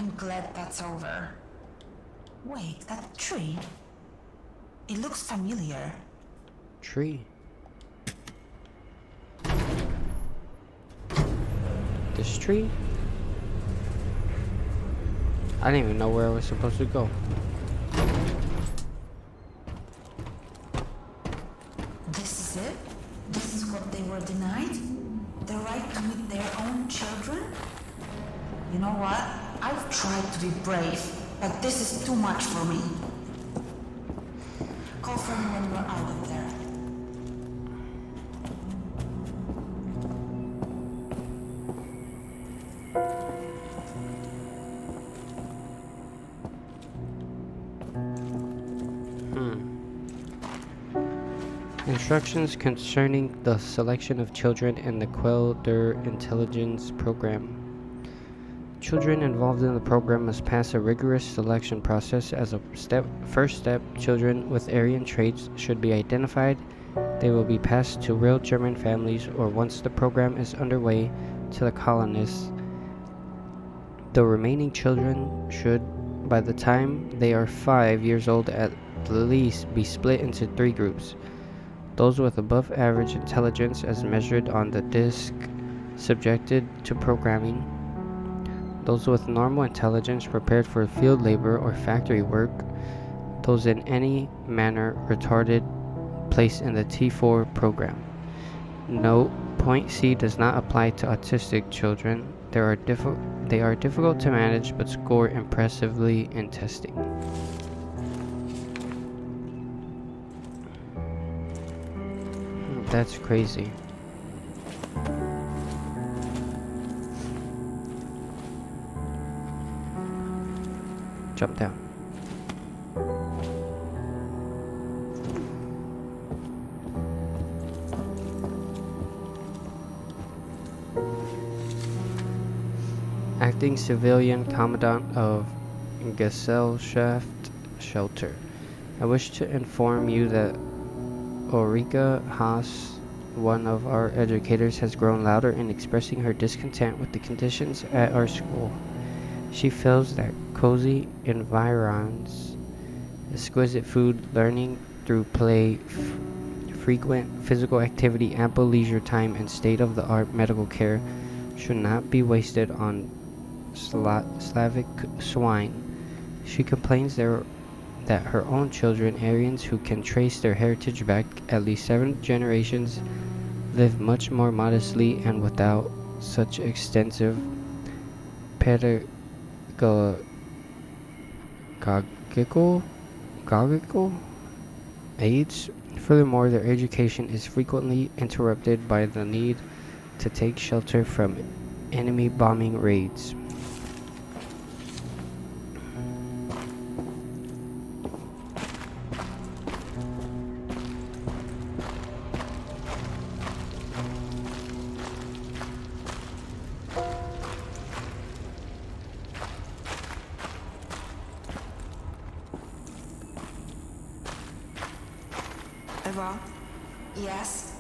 I'm glad that's over. Wait, that tree? It looks familiar. Tree. This tree? I didn't even know where I was supposed to go. This is it? This is what they were denied? The right to meet their own children? You know what? I've tried to be brave, but this is too much for me. Call for me when you're out of there. Instructions concerning the selection of children in the Quell der Intelligence program. Children involved in the program must pass a rigorous selection process. As a first step, children with Aryan traits should be identified. They will be passed to real German families, or once the program is underway, to the colonists. The remaining children should, by the time they are 5 years old at the least, be split into 3 groups. Those with above average intelligence as measured on the disc subjected to programming. Those with normal intelligence prepared for field labor or factory work. Those in any manner retarded placed in the T4 program. Note: Point C does not apply to autistic children. They are difficult to manage but score impressively in testing. That's crazy. Jump down. Acting Civilian Commandant of Gesellschaft Shelter. I wish to inform you that Ulrika Haas, one of our educators, has grown louder in expressing her discontent with the conditions at our school. She feels that cozy environs, exquisite food, learning through play, frequent physical activity, ample leisure time, and state-of-the-art medical care should not be wasted on Slavic swine. She complains that her own children, Aryans who can trace their heritage back at least 7 generations, live much more modestly and without such extensive pedagogical aids. Furthermore, their education is frequently interrupted by the need to take shelter from enemy bombing raids. Eva, Yes?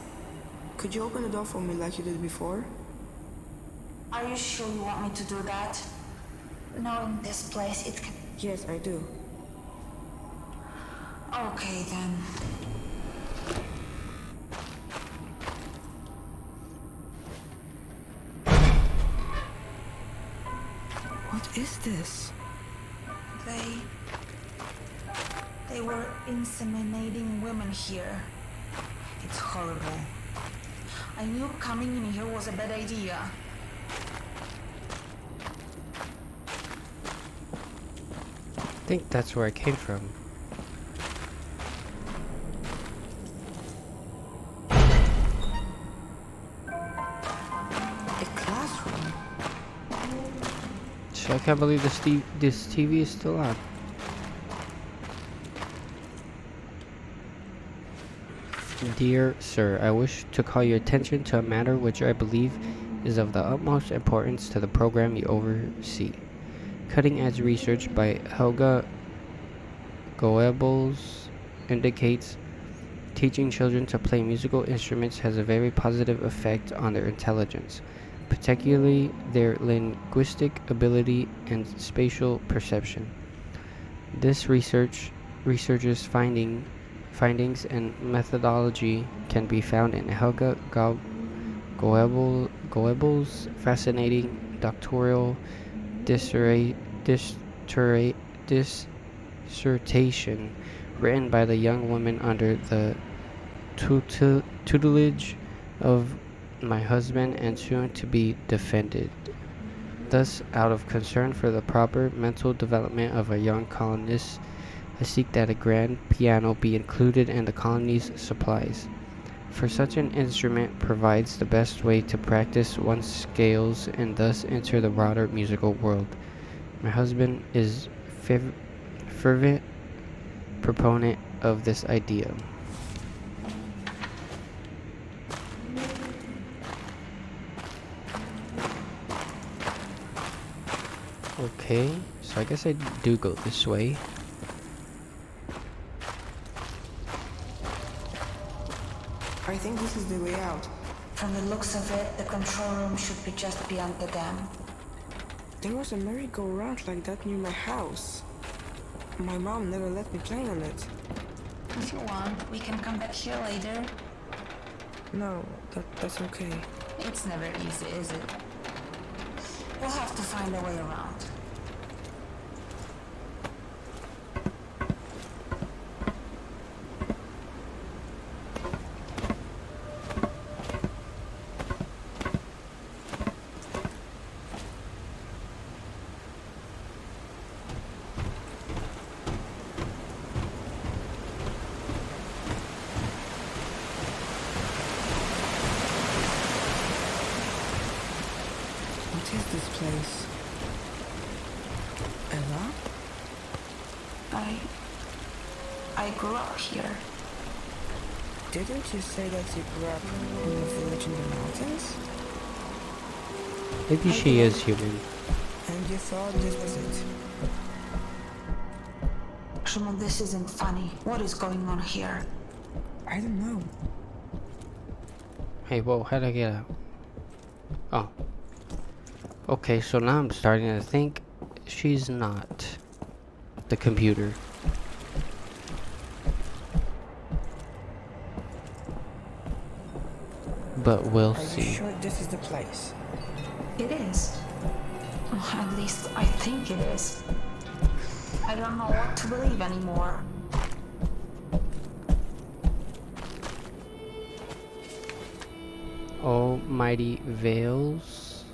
could you open the door for me like you did before? Are you sure you want me to do that? Knowing this place, it can... Yes, I do. Okay, then. What is this? They were inseminating women here. It's horrible. I knew coming in here was a bad idea. I think that's where I came from. A classroom? So I can't believe this TV is still on. Dear Sir, I wish to call your attention to a matter which I believe is of the utmost importance to the program you oversee. Cutting-edge research by Helga Goebbels indicates teaching children to play musical instruments has a very positive effect on their intelligence. particularly their linguistic ability and spatial perception. This researchers' findings and methodology can be found in Helga Goebel's fascinating doctoral dissertation written by the young woman under the tutelage of my husband and soon to be defended. Thus, out of concern for the proper mental development of a young colonist, I seek that a grand piano be included in the colony's supplies. For such an instrument provides the best way to practice one's scales and thus enter the broader musical world. My husband is fervent proponent of this idea. Okay, so I guess I do go this way. I think this is the way out. From the looks of it, the control room should be just beyond the dam. There was a merry-go-round like that near my house. My mom never let me play on it. If you want, we can come back here later. No, that's okay. It's never easy, is it? We'll have to find a way around. What is this place? Ella? I grew up here. Didn't you say that you grew up in a village in the mountains? Maybe she is human. And you thought this was it? Szymon, this isn't funny. What is going on here? I don't know. Hey, whoa, how'd I get out? Oh. Okay, so now I'm starting to think she's not the computer. But we'll Are you see. sure this is the place? It is. At least I think it is. I don't know what to believe anymore. Almighty Velis,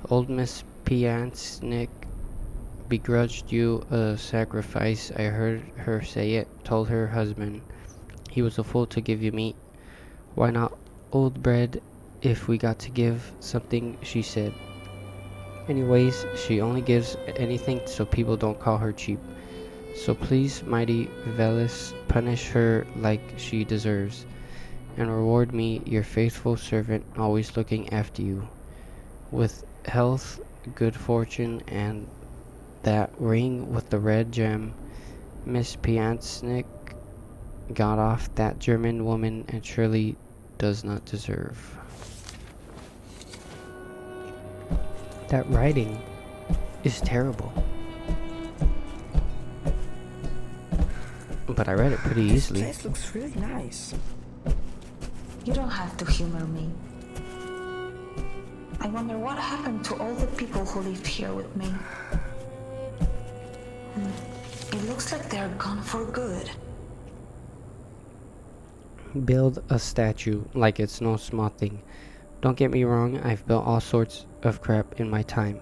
old Miss Piansnick begrudged you a sacrifice. I heard her say it, told her husband. He was a fool to give you meat. Why not old bread if we got to give something, she said. Anyways, she only gives anything so people don't call her cheap. So please, mighty Velis, punish her like she deserves, and reward me, your faithful servant, always looking after you, with health, good fortune, and that ring with the red gem. Miss Piansnick got off that German woman and surely does not deserve. That writing is terrible. But I read it pretty easily. This place looks really nice. You don't have to humor me. I wonder what happened to all the people who lived here with me. It looks like they're gone for good. Build a statue like it's no small thing. Don't get me wrong, I've built all sorts of crap in my time.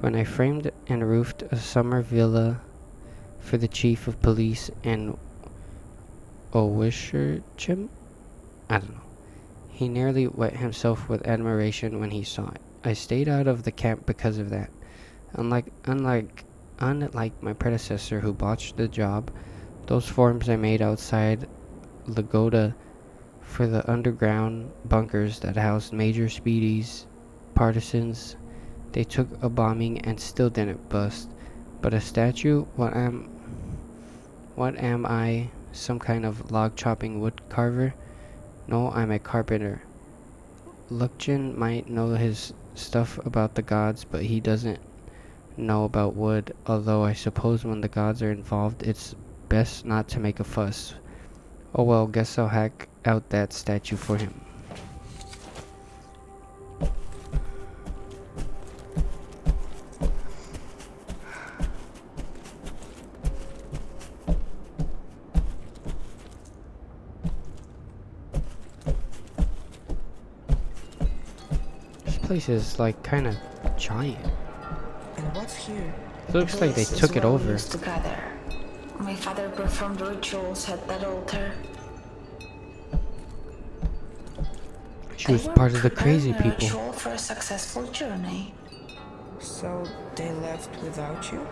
When I framed and roofed a summer villa for the chief of police in Owisherchim? I don't know. He nearly wet himself with admiration when he saw it. I stayed out of the camp because of that. Unlike my predecessor who botched the job, those forms I made outside Lagoda for the underground bunkers that housed Major Speedy's partisans, they took a bombing and still didn't bust. But a statue? What am I? Some kind of log chopping wood carver? No, I'm a carpenter. Lukjin might know his stuff about the gods, but he doesn't know about wood, although I suppose when the gods are involved, it's best not to make a fuss. Oh well, guess I'll hack out that statue for him. This place is like kind of giant. And what's here? Looks like they This is took it where we over. used to gather. My father performed rituals at that altar. She was They were part of the preparing crazy a people. ritual for a successful journey. So they left without you?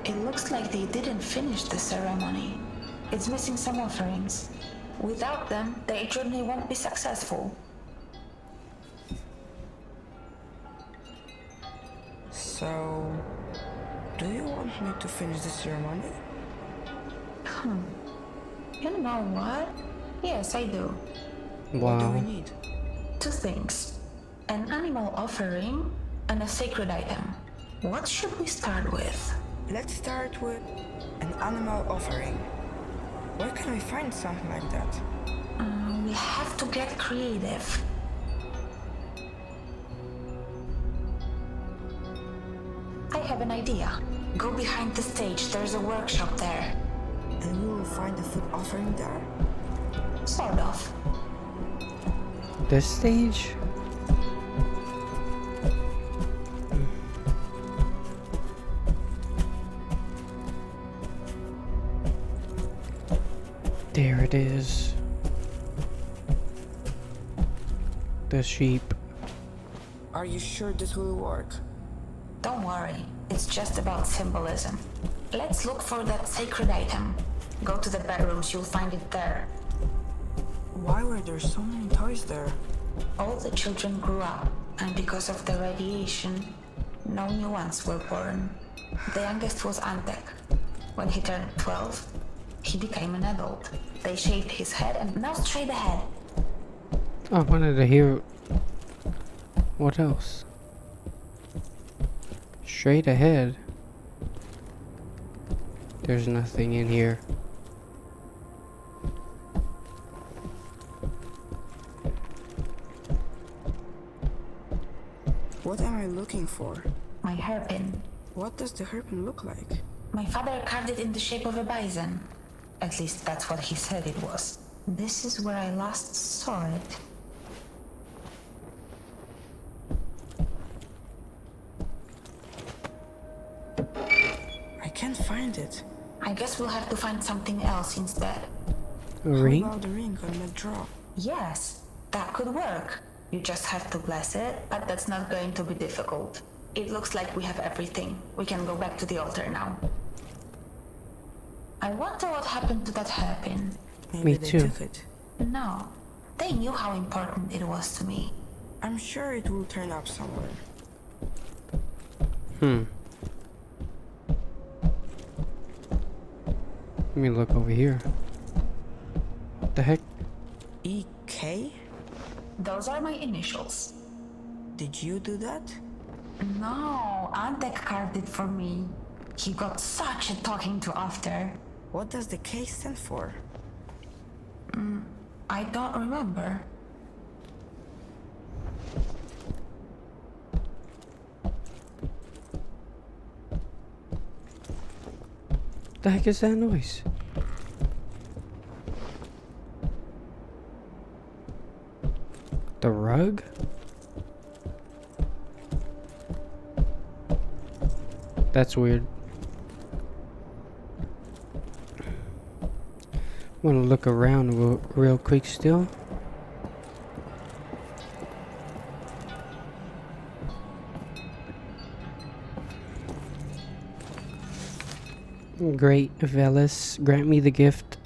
It looks like they didn't finish the ceremony. It's missing some offerings. Without them, their journey won't be successful. So, do you want me to finish the ceremony? You know what? Yes, I do. What do we Wow. need? Two things. An animal offering and a sacred item. What should we start with? Let's start with an animal offering. Where can we find something like that? We have to get creative. I have an idea. Go behind the stage, there's a workshop there. And we will find a food offering there? Sort of. This stage? There it is. The sheep. Are you sure this will work? Don't worry, it's just about symbolism. Let's look for that sacred item. Go to the bedrooms, you'll find it there. Why were there so many toys there? All the children grew up, and because of the radiation, no new ones were born. The youngest was Antek. When he turned 12, he became an adult. They shaved his head and now straight ahead. I wanted to hear what else. Straight ahead. There's nothing in here. What am I looking for? My hairpin. What does the hairpin look like? My father carved it in the shape of a bison. At least that's what he said it was. This is where I last saw it. I can't find it. I guess we'll have to find something else instead. A How ring? about the ring on my draw? Yes, that could work. You just have to bless it, but that's not going to be difficult. It looks like we have everything. We can go back to the altar now. I wonder what happened to that hairpin. Maybe Me they too. took it. No, they knew how important it was to me. I'm sure it will turn up somewhere. Let me look over here. What the heck? EK? Those are my initials. Did you do that? No, Antek carved it for me. He got such a talking to after. What does the K stand for? I don't remember. The heck is that noise? The rug? That's weird. Want to look around real quick still? Great Velis, grant me the gift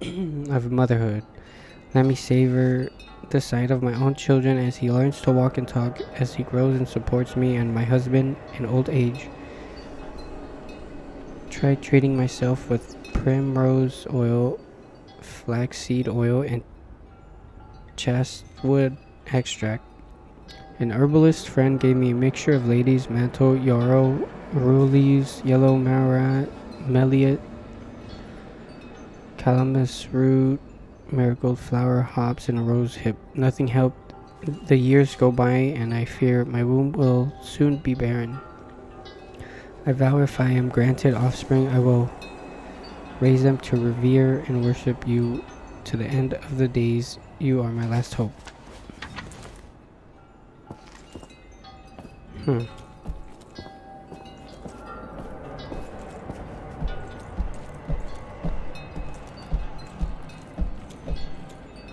of motherhood. Let me savor the sight of my own children as he learns to walk and talk, as he grows and supports me and my husband in old age. Try treating myself with primrose oil, flaxseed oil, and chastwood extract. An herbalist friend gave me a mixture of lady's mantle, yarrow, rue leaves, yellow melliot, calamus root, marigold flower, hops, and a rose hip. Nothing helped. The years go by, and I fear my womb will soon be barren. I vow if I am granted offspring, I will raise them to revere and worship you to the end of the days. You are my last hope.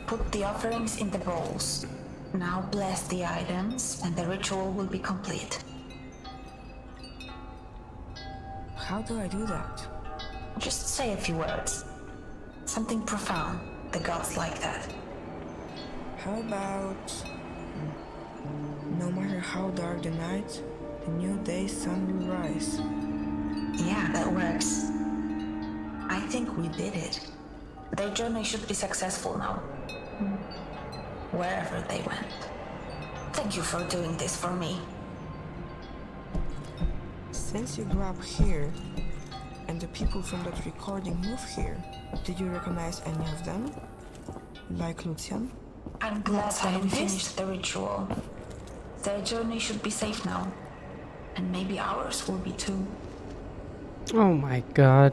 Put the offerings in the bowls. Now bless the items and the ritual will be complete. How do I do that? Just say a few words. Something profound. The gods like that. How about... No matter how dark the night, the new day sun will rise. Yeah, that works. I think we did it. Their journey should be successful now. Wherever they went. Thank you for doing this for me. Since you grew up here, and the people from that recording moved here, did you recognize any of them? Like Lucian? I'm glad I finished the ritual. Their journey should be safe now. And maybe ours will be too. Oh my god.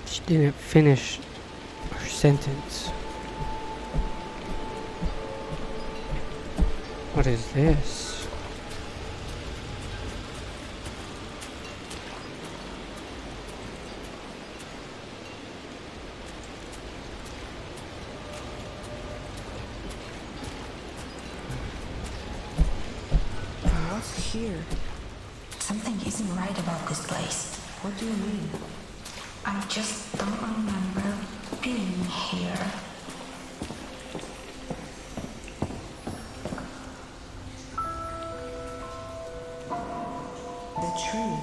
She didn't finish her sentence. What is this? What's here? Something isn't right about this place. What do you mean? I just don't remember being here. The tree.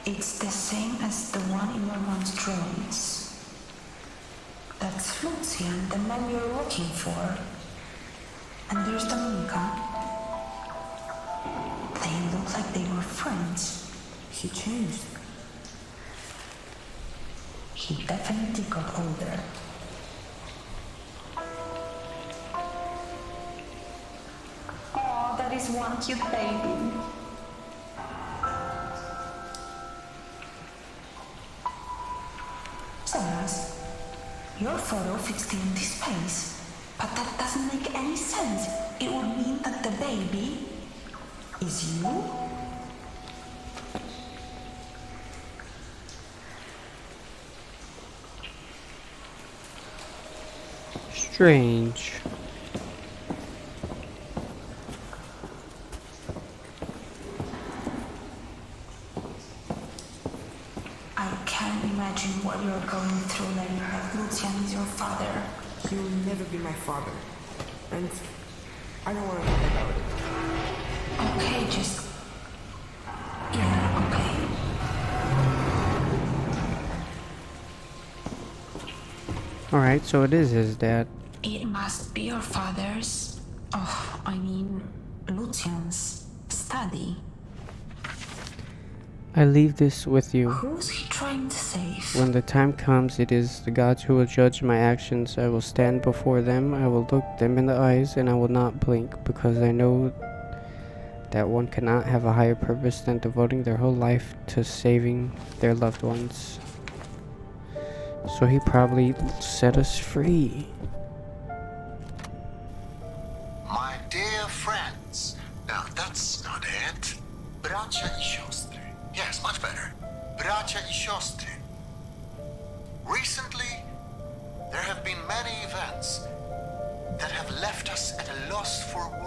It's the same as the one in your mom's drawings. That's Lucian, the man you're looking for. And there's Dominica. They look like they were friends. He changed. He definitely got older. Oh, that is one cute baby. Sarah's, your photo fits the empty space, but that doesn't make any sense. It would mean that the baby is you? Strange. I can't imagine what you're going through, Lenny, but Lucian is your father. He will never be my father. And I don't want to talk about it. Okay, just... Yeah, okay. Alright, so it is his dad. It must be your father's... Oh, I mean, Lucian's study. I leave this with you. Who's he trying to save? When the time comes, it is the gods who will judge my actions. I will stand before them, I will look them in the eyes, and I will not blink, because I know that one cannot have a higher purpose than devoting their whole life to saving their loved ones. So he probably set us free. My dear friends, now that's not it. Bracia I siostry. Yes, much better. Bracia I siostry. Recently, there have been many events that have left us at a loss for words.